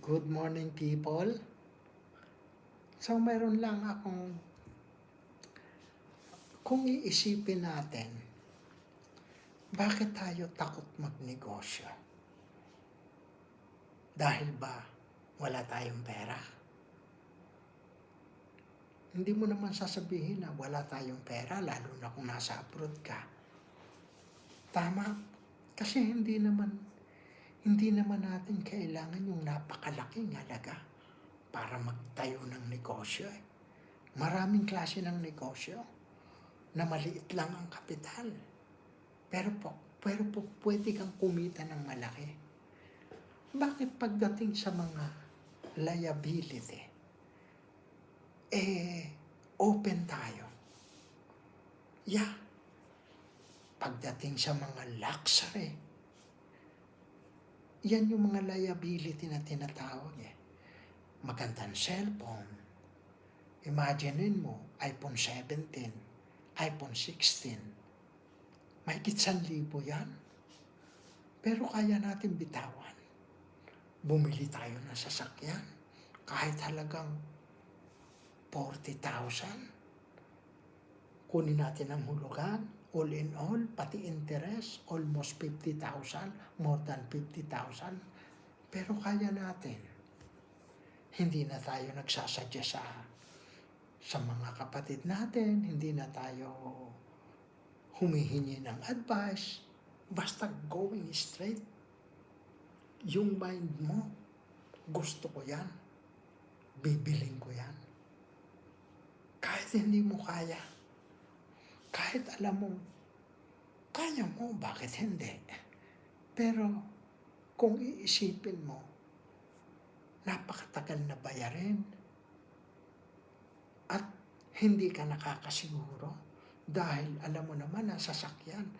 Good morning, people. So, meron lang akong, kung iisipin natin, bakit tayo takot magnegosyo? Dahil ba wala tayong pera? Hindi mo naman sasabihin na wala tayong pera, lalo na kung nasa abroad ka. Tama? Kasi hindi naman natin kailangan yung napakalaking halaga para magtayo ng negosyo. Maraming klase ng negosyo na maliit lang ang kapital. Pero po pwede kang kumita ng malaki. Bakit pagdating sa mga liability, open tayo? Yeah. Pagdating sa mga luxury, yan yung mga liability na tinatawag Magandang cellphone. Imaginein mo, iPhone 17, iPhone 16. Mahigit 1,000 yan. Pero kaya natin bitawan. Bumili tayo ng sasakyan. Kahit halagang 40,000. Kunin natin ang hulugan. All in all, pati interest, almost 50,000. More than 50,000. Pero kaya natin. Hindi na tayo nagsasadya sa mga kapatid natin. Hindi na tayo humihingi ng advice. Basta going straight. Yung mind mo, gusto ko yan. Bibiling ko yan. Kahit hindi mo kaya. Kahit alam mo, kaya mo, bakit hindi? Pero kung iisipin mo, napakatagal na bayarin at hindi ka nakakasiguro dahil alam mo naman na sasakyan,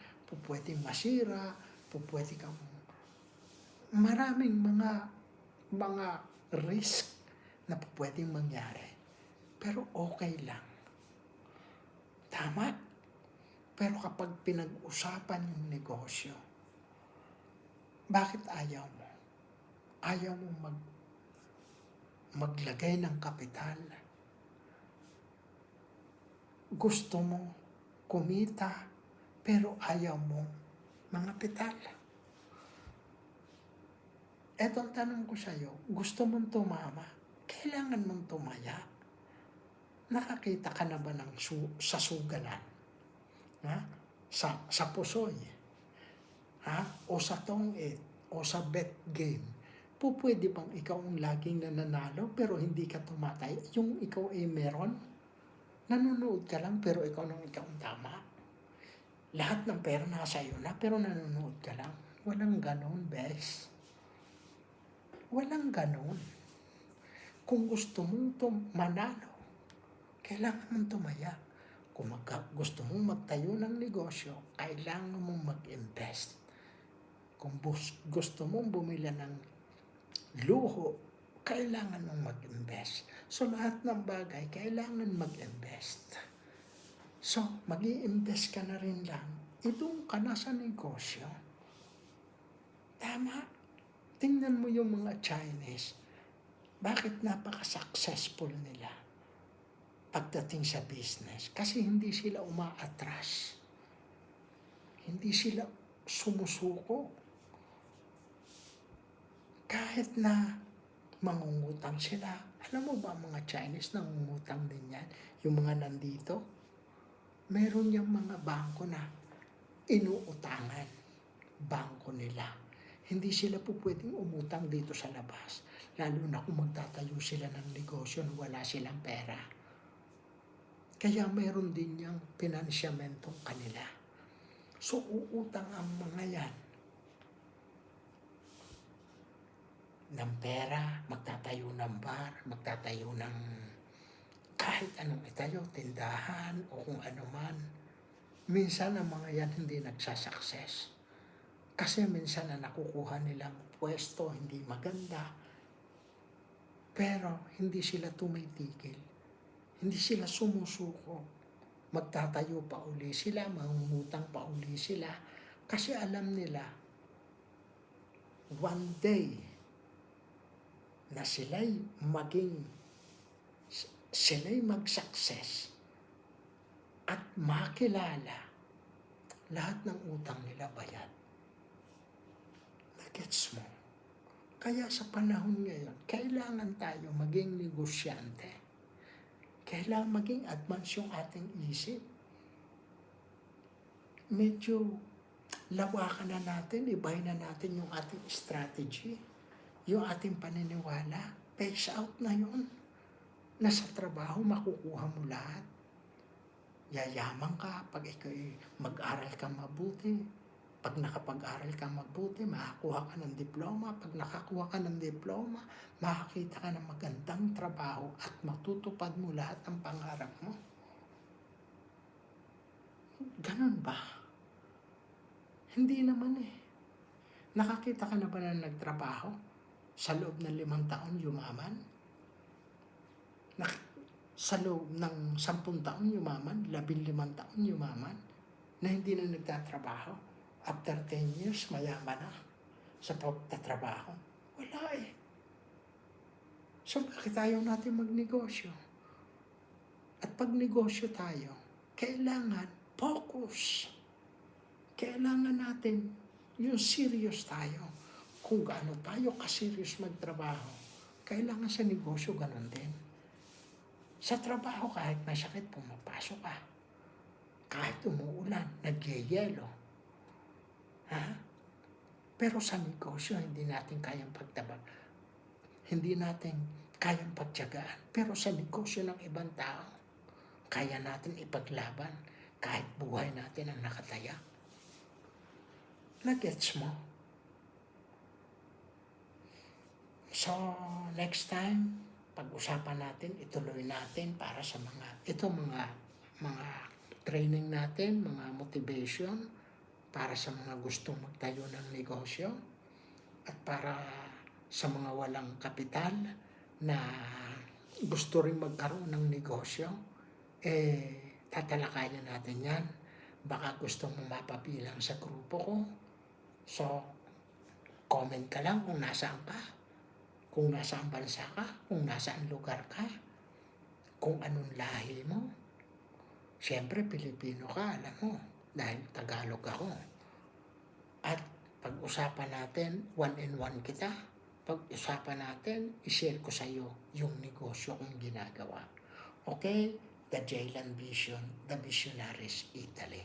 pwedeng masira, pwede kang maraming mga risk na pwedeng mangyari. Pero okay lang. Tama? Pero kapag pinag-usapan yung negosyo, bakit ayaw mo? Ayaw mo maglagay ng kapital. Gusto mo kumita, pero ayaw mo mga kapital. Etong tanong ko sa'yo, gusto mong tumama? Kailangan mong tumaya. Nakakita ka na ba sa sugalan? Ha? Sa pusoy? Ha? O sa tong-it? O sa bet game? Pwede bang ikaw ang laging nananalo pero hindi ka tumatay? Yung ikaw ay meron? Nanonood ka lang pero ikaw ang tama? Lahat ng pera nasa iyo na pero nanonood ka lang? Walang ganon, bes. Walang ganon. Kung gusto mong manalo, kailangan mong tumaya. Kung gusto mong magtayo ng negosyo, kailangan mong mag-invest. Kung gusto mong bumili ng luho, kailangan mong mag-invest. So lahat ng bagay, kailangan mag-invest. So, mag-i-invest ka na rin lang. Doon ka na sa negosyo. Tama? Tingnan mo yung mga Chinese. Bakit napaka-successful nila pagdating sa business? Kasi hindi sila umaatras. Hindi sila sumusuko. Kahit na mangungutang sila. Alam mo ba mga Chinese nangungutang din yan? Yung mga nandito? Meron yung mga bangko na inuutangan. Bangko nila. Hindi sila po pwedeng umutang dito sa labas. Lalo na kung magtatayo sila ng negosyo na wala silang pera. Kaya meron din yung finansyamentong kanila. So, uutang ang mga yan ng pera, magtatayo ng bar, magtatayo ng kahit anong itayo, tindahan o kung ano man. Minsan ang mga yan hindi nagsasucess. Kasi minsan na nakukuha nilang pwesto, hindi maganda. Pero hindi sila tumitigil. Hindi sila sumusuko. Magtatayo pa uli sila, mangungutang pa uli sila. Kasi alam nila, one day, na sila'y mag-success at makilala lahat ng utang nila bayad. Nagets mo? Kaya sa panahon ngayon, kailangan tayo maging negosyante. Kailangan maging advance yung ating isip. Medyo lawakan na natin, ibahin na natin yung ating strategy, yung ating paniniwala. Phase out na yun. Nasa trabaho, makukuha mo lahat. Yayaman ka pag ikaw mag-aral ka mabuti. Pag nakapag-aral ka mabuti, makakuha ka ng diploma. Pag nakakuha ka ng diploma, makakita ka ng magandang trabaho at matutupad mo lahat ng pangarap mo. Ganun ba? Hindi naman eh. Nakakita ka na ba na nagtrabaho? Sa loob ng 5 taon yumaman? Sa loob ng 10 taon yumaman? 15 taon yumaman? Na hindi na nagtatrabaho? After 10 years, mayaman na sa pagtatrabaho? Wala eh. So bakit ayaw natin magnegosyo? At pag negosyo tayo, kailangan focus. Kailangan natin yung serious tayo. Kung gaano tayo ka-serious magtrabaho, kailangan sa negosyo ganun din. Sa trabaho, kahit may sakit, pumapasok ka. Kahit umuulan, nagyayelo. Ha? Pero sa negosyo, hindi natin kayang pagtabag. Hindi natin kayang pagtiyagaan. Pero sa negosyo ng ibang tao, kaya natin ipaglaban kahit buhay natin ang nakataya. Nagets mo? So, next time, pag-usapan natin, ituloy natin para sa mga training natin, mga motivation, para sa mga gustong magtayo ng negosyo, at para sa mga walang kapital na gusto rin magkaroon ng negosyo, tatalakayan natin yan. Baka gusto mong mapabilang sa grupo ko. So, comment ka lang kung nasaan ka. Kung nasaan bansa ka, kung nasaan lugar ka, kung anong lahi mo. Siyempre, Pilipino ka, alam mo, dahil Tagalog ako. At pag-usapan natin, 1-in-1 kita. Pag-usapan natin, i-share ko sa iyo yung negosyo kong ginagawa. Okay? The Jaylan Vision, The Visionaries Italy.